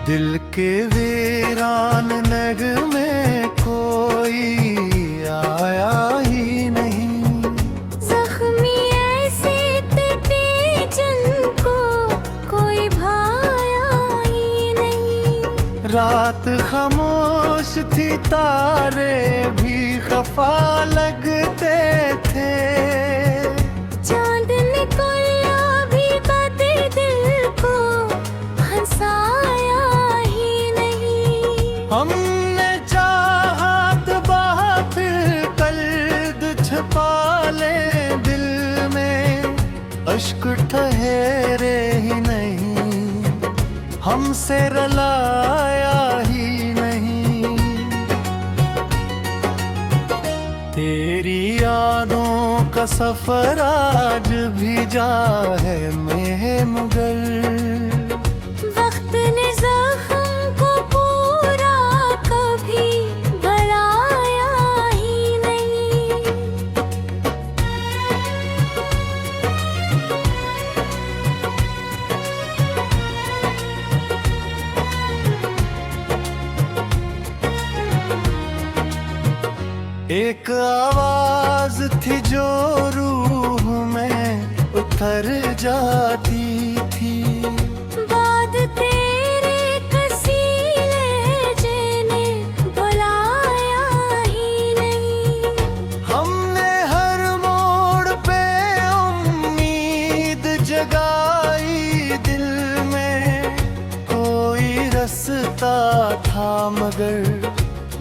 दिल के वीरान नगमे कोई आया ही नहीं। जख्मी ऐसे टूटे जिनको कोई भाया ही नहीं। रात खामोश थी, तारे भी खफा लगते थे। चांद निकला भी बाते दिल को हंसाया ही नहीं। हमने चाहा दबा फिर कल्द छुपा ले दिल में, अश्क ठहरे ही नहीं, हमसे रलाया ही नहीं। तेरी यादों का सफर आज भी जा है मगर वक्त ने जख्म को पूरा कभी भराया ही नहीं। एक आवाज थी जो रूह में उतर जाती थी। बाद तेरे कसीले जेने बुलाया ही नहीं। हमने हर मोड़ पे उम्मीद जगाई दिल में, कोई रास्ता था मगर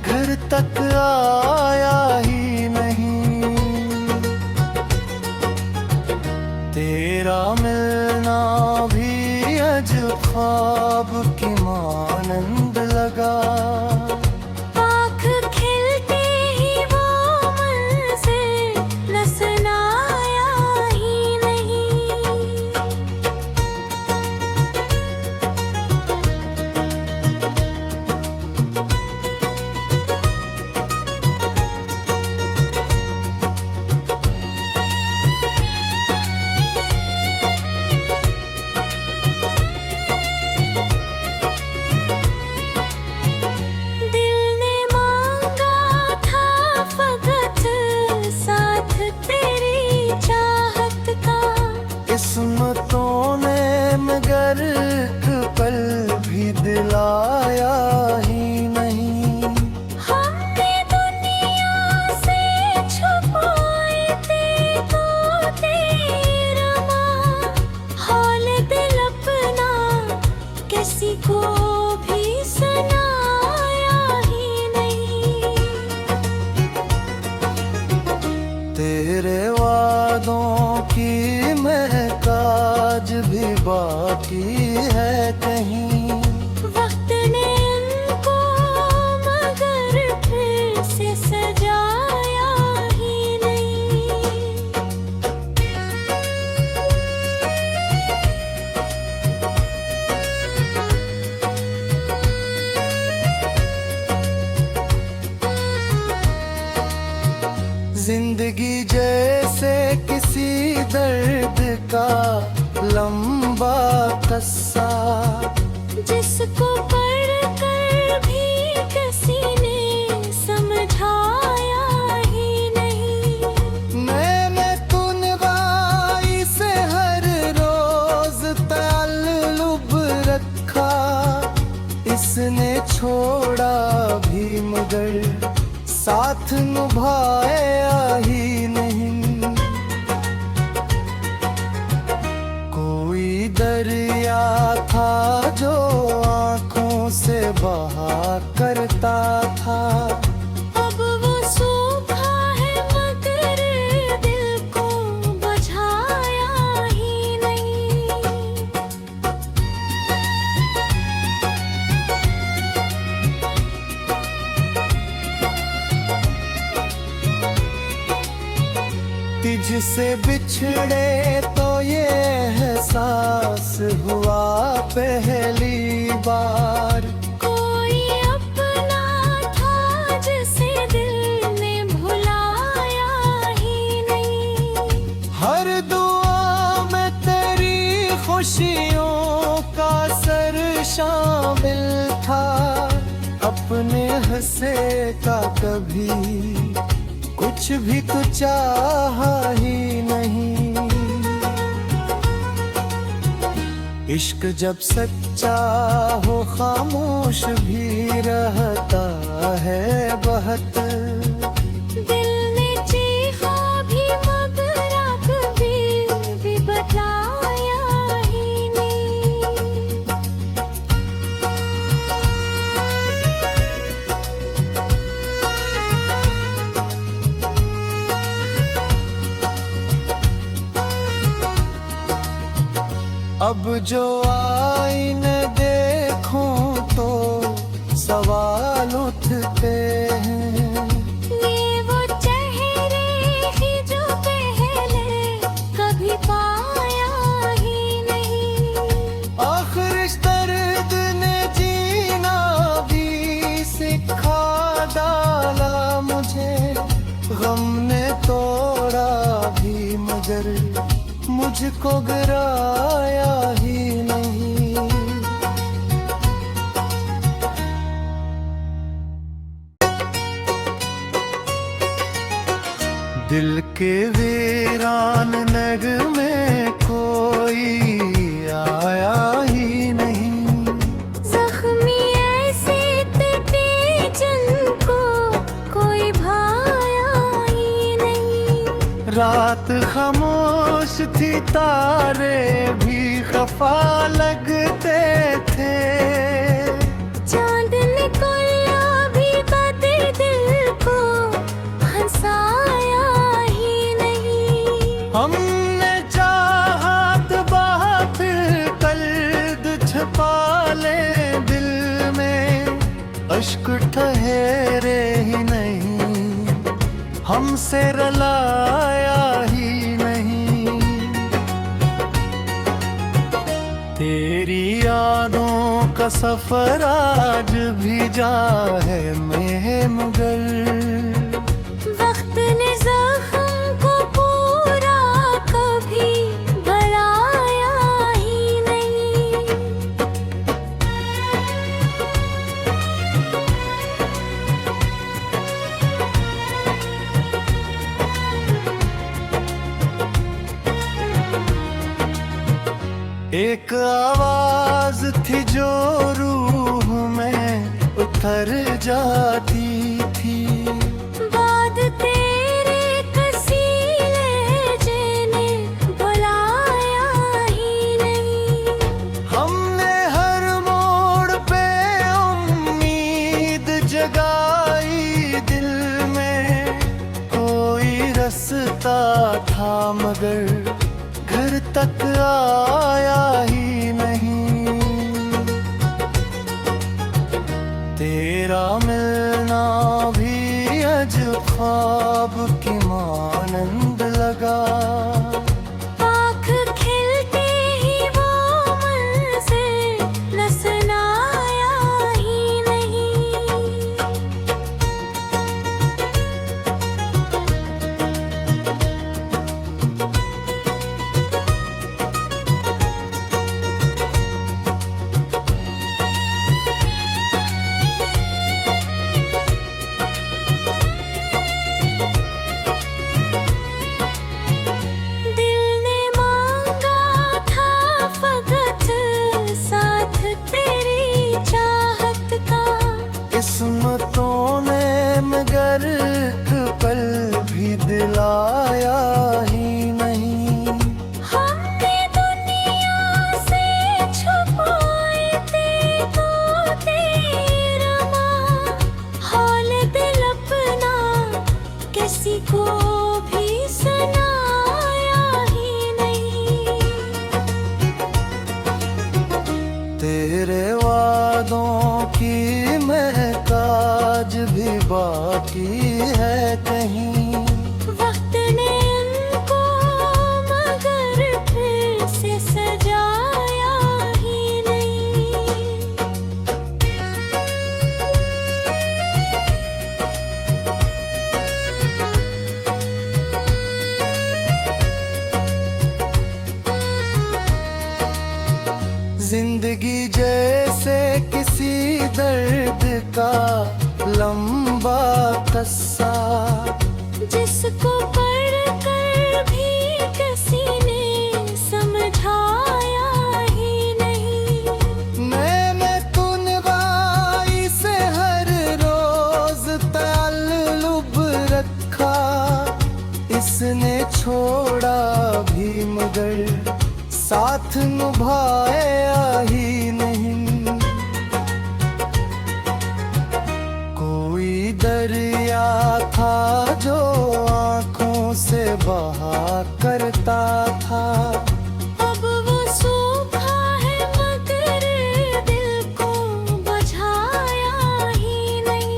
घर तक आया ही नहीं। तेरा मिलना भी अजब ख्वाब की मानंद लगा। आँख खिलते ही वो मंज़िल नजराया ही नहीं। दिल ने मांगा था फकत साथ तेरी चाहत का। किस्मतों ने मगर एक पल भी दिलाया ही नहीं। हमने दुनिया से छुपाए थे तो तेरा माँ, हाल दिल अपना किसी को भी सुनाया ही नहीं। तेरे वादों की महकाज भी बाकी है कहीं। वक्त ने इनको मगर फिर से सजाया ही नहीं। जिंदगी जैसे किसी दर्द का लंबा किस्सा, जिसको पढ़कर भी किसी ने समझाया ही नहीं। मैंने तुनगाई से हर रोज ताल्लुब रखा, इसने छोड़ा भी मगर साथ निभाया ही नहीं। कोई दरिया था जो आंखों से बहा करता था, अब वो सूखा है मगर दिल को बुझाया ही नहीं। तुझसे बिछड़े तो ये एहसास हुआ पहली बार। कोई अपना था जिसे दिल ने भुलाया ही नहीं। हर दुआ में तेरी खुशियों का सर शामिल था, अपने हंसे का कभी कुछ भी तो चाहा ही नहीं। इश्क जब सच्चा हो खामोश भी रहता है बहुत, दिल ने चीखा भी मगर कभी भी बतलाया ही नहीं। अब जो आईने देखूं तो सवाल उठते हैं, ये वो चेहरे ही जो पहले कभी पाया ही नहीं। आखिर इस दर्द ने जीना भी सिखा डाला मुझे, गम ने तोड़ा भी मगर मुझको गिराया ही नहीं। दिल के वीरान नगमे कोई आया ही नहीं, जख्मी ऐसे तटे जिनको कोई भाया ही नहीं। रात खामोश थी, तारे भी खफा लगते थे, चांद निकला भी कदे दिल को हंसाया ही नहीं। हमने चाहा दबा फिर कल्द छुपा ले दिल में, अश्क ठहरे ही नहीं, हमसे रलाया ही नहीं। तेरी यादों का सफर आज भी जा है मगर, वक्त ने जख्म को पूरा कभी भराया ही नहीं। एक आवाज थी जो रूह में उतर जाती थी, बाद तेरे कसीले जेने बुलाया ही नहीं। हमने हर मोड़ पे उम्मीद जगाई दिल में, कोई रास्ता था मगर घर तक आया ही नहीं। तेरा मिलना भी जिंदगी जैसे किसी दर्द का लंबा कस्सा, जिसको पढ़कर भी किसी ने समझाया ही नहीं। मैंने तो निभाई से हर रोज ताल्लुब रखा, इसने छोड़ा भी मगर साथ निभाया ही नहीं। कोई दरिया था जो आंखों से बहा करता था, अब वो सूखा है मगर दिल को बुझाया ही नहीं।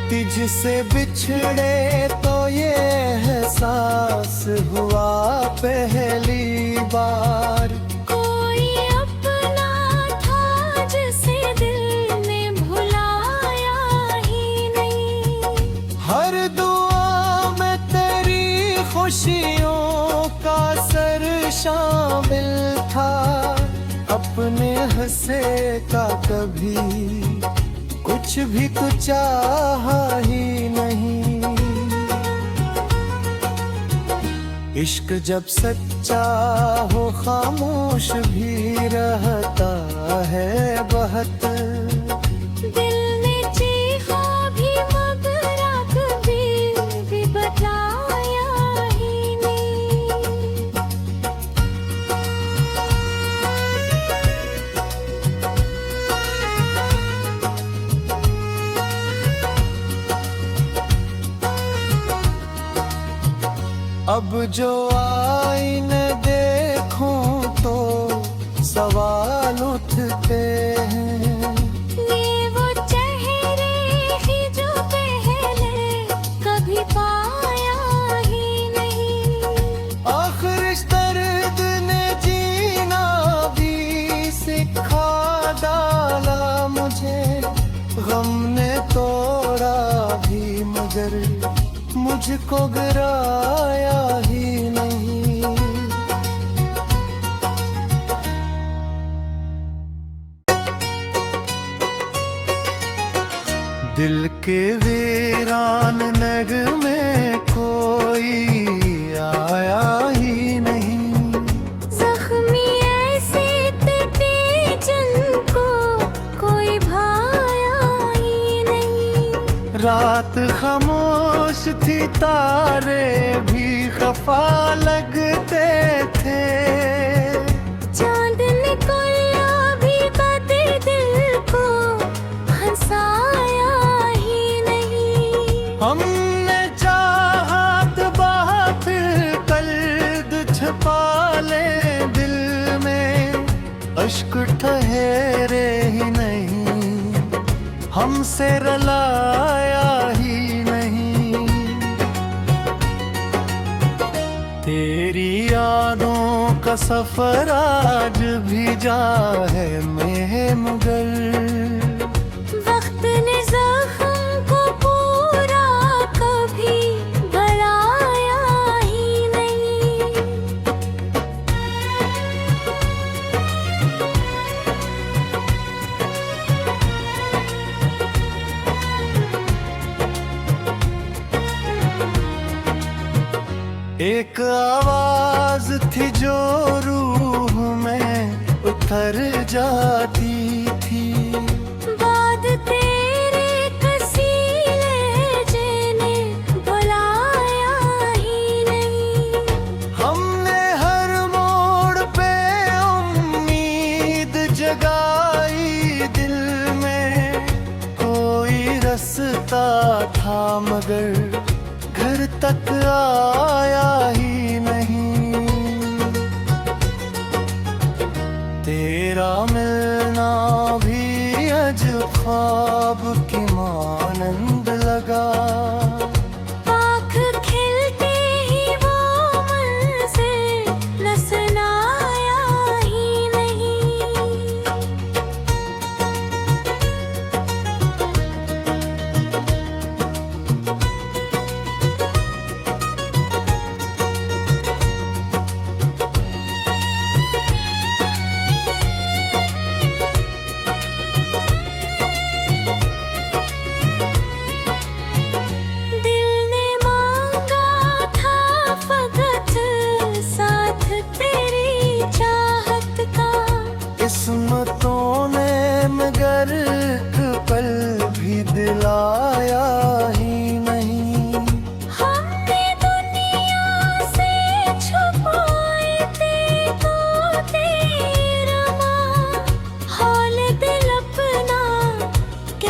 तुझसे बिछड़े तो ये एहसास हुआ पहली बार, कोई अपना था जिसे दिल ने भुलाया ही नहीं। हर दुआ में तेरी खुशियों का सर शामिल था, अपने हंसे का कभी कुछ भी तो चाहा ही नहीं। इश्क जब सच्चा हो खामोश भी रहता है बहुत, दिल ने चीखा भी मगर कभी भी बताया ही नहीं। अब जो आईने देखूं तो सवाल उठते हैं, ये वो चेहरे ही जो पहले कभी पाया ही नहीं। आखिर इस दर्द ने जीना भी सिखा डाला मुझे, गम ने तोड़ा भी मगर मुझको गिराया ही नहीं। दिल के वीरान नग में कोई आया ही नहीं, जख्मी ऐसे तटे जिनको कोई भाया ही नहीं। रात खामोश थी, तारे भी खफा लगते थे, चांद निकला भी बदे दिल को हंसाया ही नहीं। हमने चाहा दबा फिर कल्द छुपा ले दिल में, अश्क ठहरे ही नहीं, हमसे रलाया ही नहीं। तेरी यादों का सफर आज भी जा है मगर, वक्त ने जख्म को पूरा कभी भराया ही नहीं। एक आवाज थी जो रूह में उतर जाती थी, बाद तेरे कसी लहजे ने बुलाया ही नहीं। हमने हर मोड़ पे उम्मीद जगाई दिल में, कोई रास्ता था मगर घर तक आया ही नहीं। तेरा मिलना भी अजब ख्वाब की मानंद लगा, आँख खिलते ही वो मंज़िल नज़र आया ही नहीं।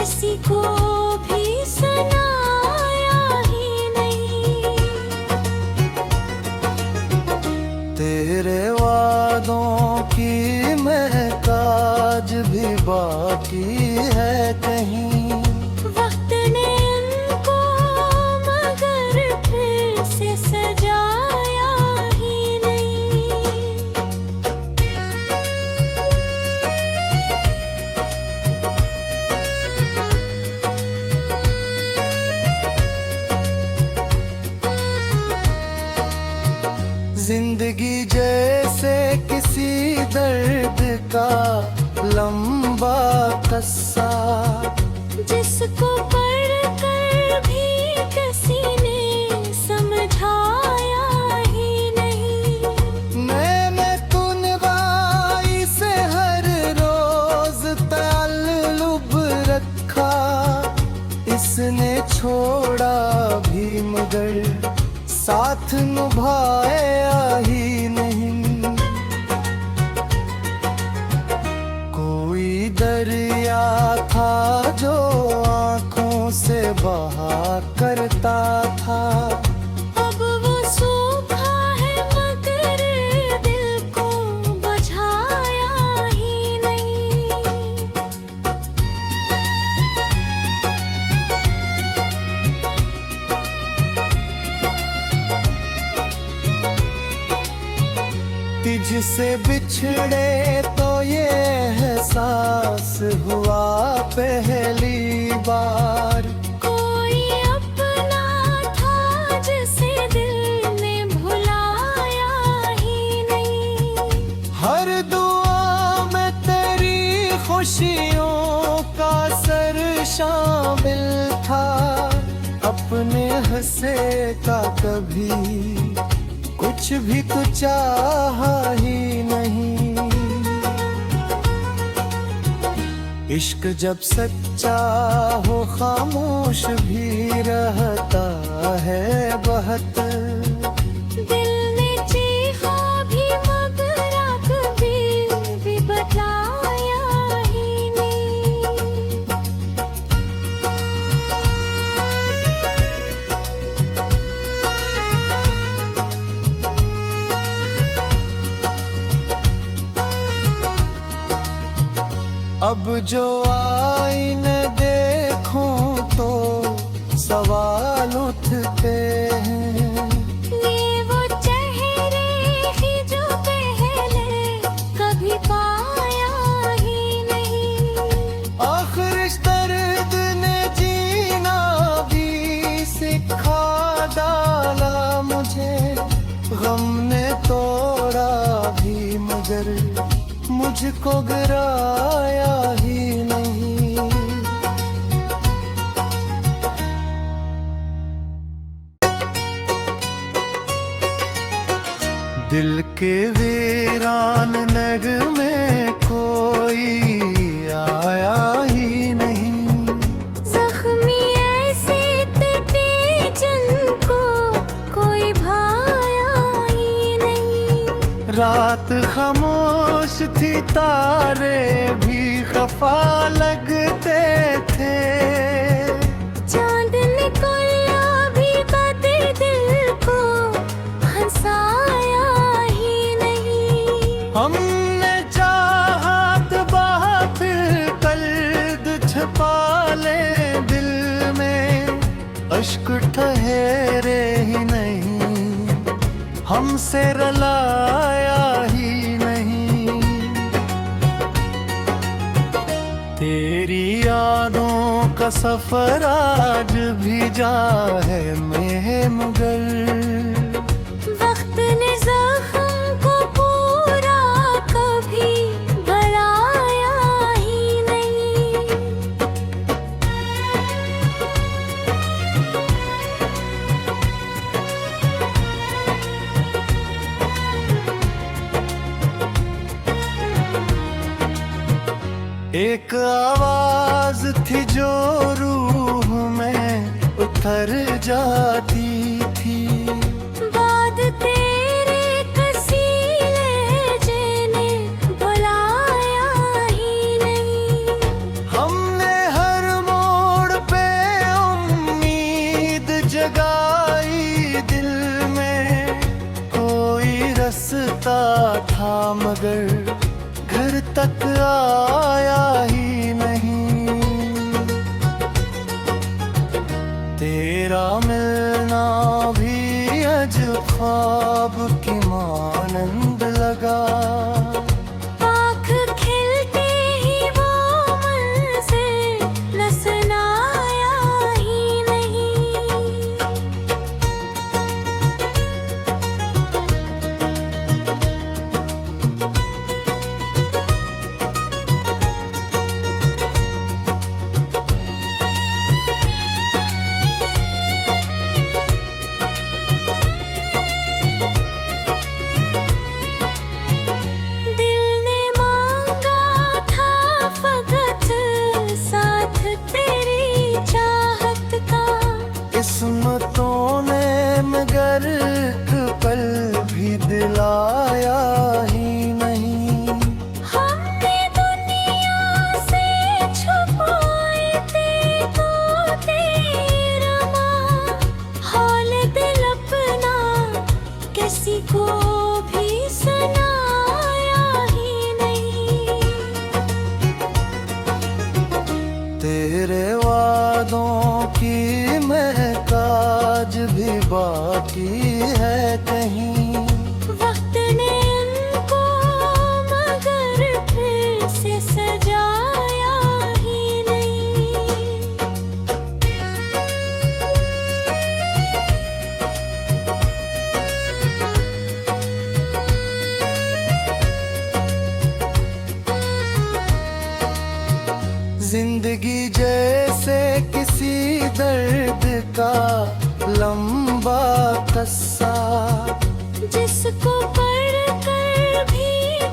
किसी को भी सुनाया ही नहीं। तेरे वादों की महकाज भी बाकी है कहीं। वक्त ने उनको मगर फिर से सजाया ही नहीं। जिंदगी जैसे किसी दर्द का लंबा किस्सा, जिसको पढ़कर भी किसी ने समझाया ही नहीं। मैंने तुनवाई से हर रोज ताल्लुब रखा, इसने छोड़ा भी मगर साथ निभाया ही नहीं। कोई दरिया था जो आंखों से बहा करता था, अब वो सूखा है मगर दिल को बुझाया ही नहीं। तुझसे बिछड़े तो ये एहसास हुआ पहली बार। कोई अपना था जिसे दिल ने भुलाया ही नहीं। हर दुआ में तेरी खुशियों का सर शामिल था, अपने हंसे का कभी कुछ भी तो चाहा ही नहीं। इश्क जब सच्चा हो खामोश भी रहता है बहुत। दिल ने चीखा भी मगर कभी भी बतलाया ही नहीं। अब जो आईने देखूं तो सवाल उठते हैं। ये वो चेहरे ही जो पहले कभी पाया ही नहीं। आखिर इस दर्द ने जीना भी सिखा डाला मुझे, गम ने तोड़ा भी मगर मुझको गिराया ही नहीं। दिल के वीरान नगमे कोई आया ही नहीं। जख्मी ऐसे तटे जिनको कोई भाया ही नहीं। रात खामोश थी, तारे भी खफा लगते थे। चांद निकला भी बाते दिल को हंसाया ही नहीं। हमने चाहा दबा फिर कल्द छुपा ले दिल में, अश्क ठहरे ही नहीं, हमसे रलाया ही नहीं। तेरी यादों का सफर आज भी जा है मगर वक्त ने जख्म को पूरा कभी भराया ही नहीं। एक आवाज थी जो रूह में उतर जाती थी। बाद तेरे कसीले जेने बुलाया ही नहीं। हमने हर मगर घर तक आया ही नहीं। तेरा मिलना भी अजब ख्वाब की मानंद लगा। आँख खिलते ही वो मंज़िल नज़र आया ही नहीं। दिल ने मांगा था फकत साथ तेरी चाहत का। किस्मतों ने मगर एक पल भी दिलाया ही नहीं। हमने दुनिया से छुपाए थे तो तेरा हाल दिल अपना किसी को भी सुनाया ही नहीं। तेरे वादों की महकाज भी बाकी है कहीं। वक्त ने इनको मगर फिर से सजाया ही नहीं। जिंदगी जैसे किसी दर्द का लंबा किस्सा, जिसको पढ़कर भी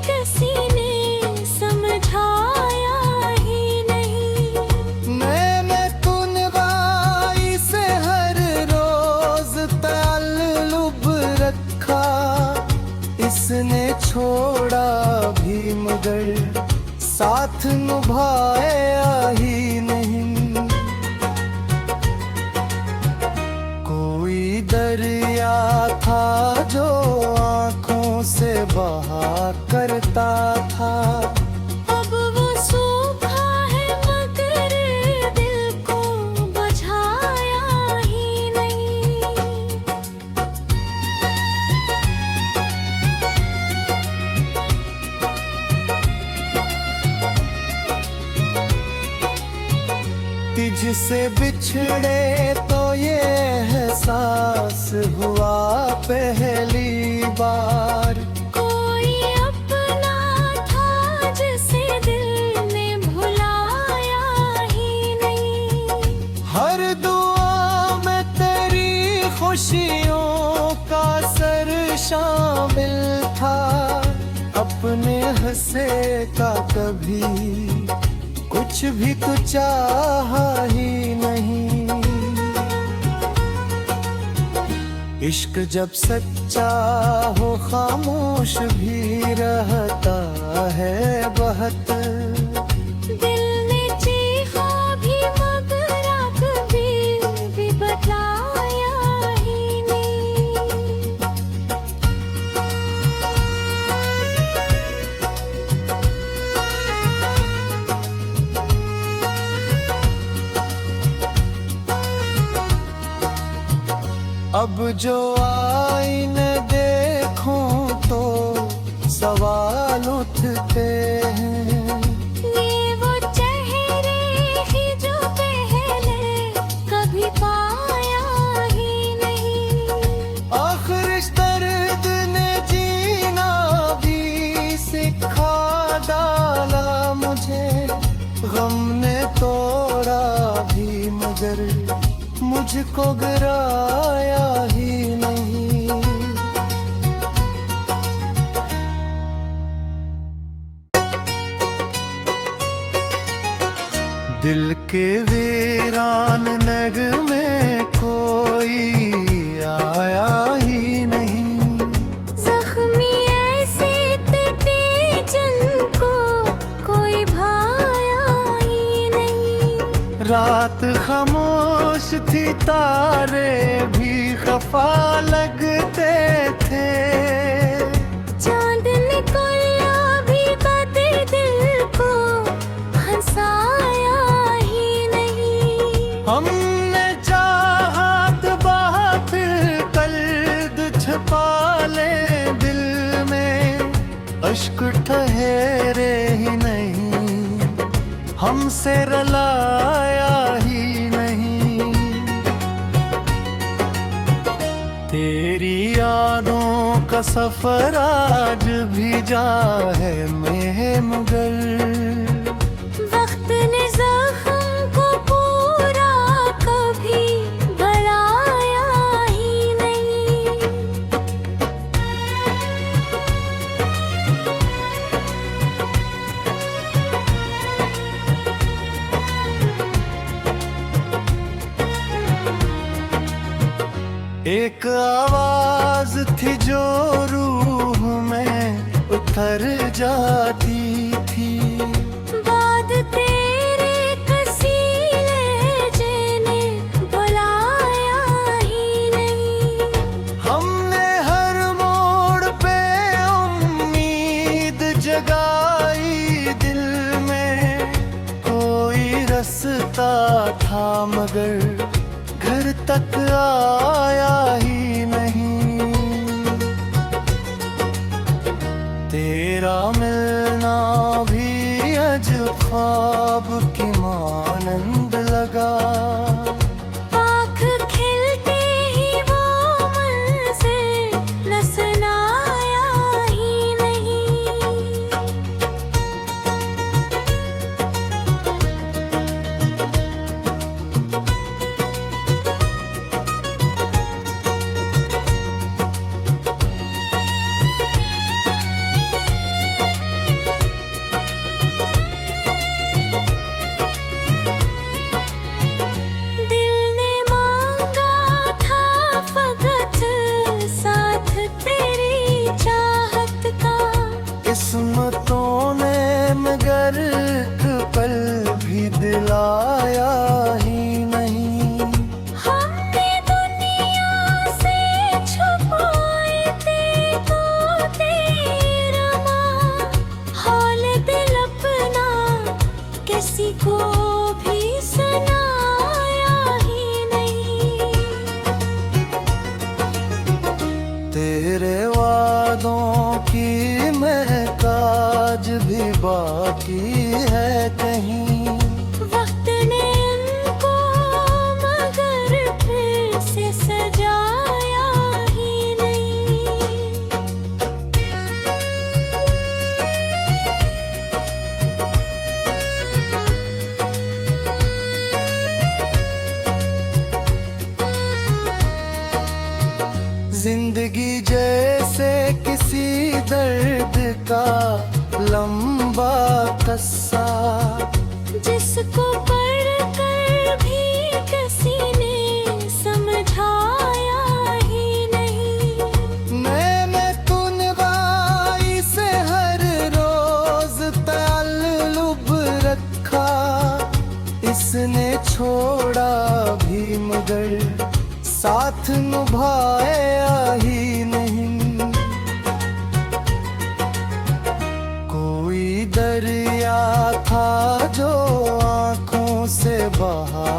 किसी ने समझाया ही नहीं। मैंने तुनगाई से हर रोज ताल्लुब रखा। इसने छोड़ा भी मगर साथ निभाया ही नहीं। कोई दरिया था जो आंखों से बहा करता था। अब वो सूखा है मगर दिल को बुझाया ही नहीं। तुझसे बिछड़े तो ये एहसास हुआ पहली बार। कोई अपना था जिसे दिल ने भुलाया ही नहीं। हर दुआ में तेरी खुशियों का सर शामिल था। अपने हंसे का कभी कुछ भी तो चाहा ही नहीं। इश्क जब सच्चा हो खामोश भी रहता है बहुत। दिल ने चीखा भी मगर कभी भी बतलाया ही नहीं। अब जो आईने देखूं तो सवाल उठते हैं। ये वो चेहरे ही जो पहले कभी पाया ही नहीं। आखिर इस दर्द ने जीना भी सिखा डाला मुझे। गम ने तोड़ा भी मगर मुझको गिराया ही नहीं। दिल के वीरान नगमे कोई आया ही नहीं। जख्मी ऐसे तटे जिनको कोई भाया ही नहीं। रात खामोश थी तारे भी खफा लगते थे। चांद निकला हमने चाहत बात कल्द छुपा ले दिल में, अश्क ठहरे ही नहीं, हमसे रलाया ही नहीं। तेरी यादों का सफर आज भी जा है में मगर, वक्त ने जख्म को पूरा कभी भराया ही नहीं। एक आवाज थी जो रूह में उतर जाती थी, बात तेरे कसी लहजे ने बुलाया ही नहीं। हमने हर मोड़ पे उम्मीद जगाई दिल में, कोई रास्ता था मगर घर तक आया ही नहीं। तेरा मिलना भी अजब ख्वाब की मानंद लगा, आँख खिलते ही वो मंज़िल नजराया ही नहीं। दिल ने मांगा था फकत साथ तेरी चाहत का, किस्मतों ने मगर एक पल भी दिलाया ही नहीं। हमने दुनिया से छुपाए थे तो तेरा माँ, हाल दिल अपना किसी को भी सुनाया ही नहीं। तेरे वादों की महताज भी बाकी है कहीं, वक्त ने उनको मगर फिर से सजाया ही नहीं। जिंदगी जैसे किसी दर्द का लंबा किस्सा, जिसको पढ़कर भी किसी ने समझाया ही नहीं। मैंने तुनवाई से हर रोज ताल्लुब रखा, इसने छोड़ा भी मगर साथ निभाया ही नहीं। कोई दरिया था जो आंखों से बहा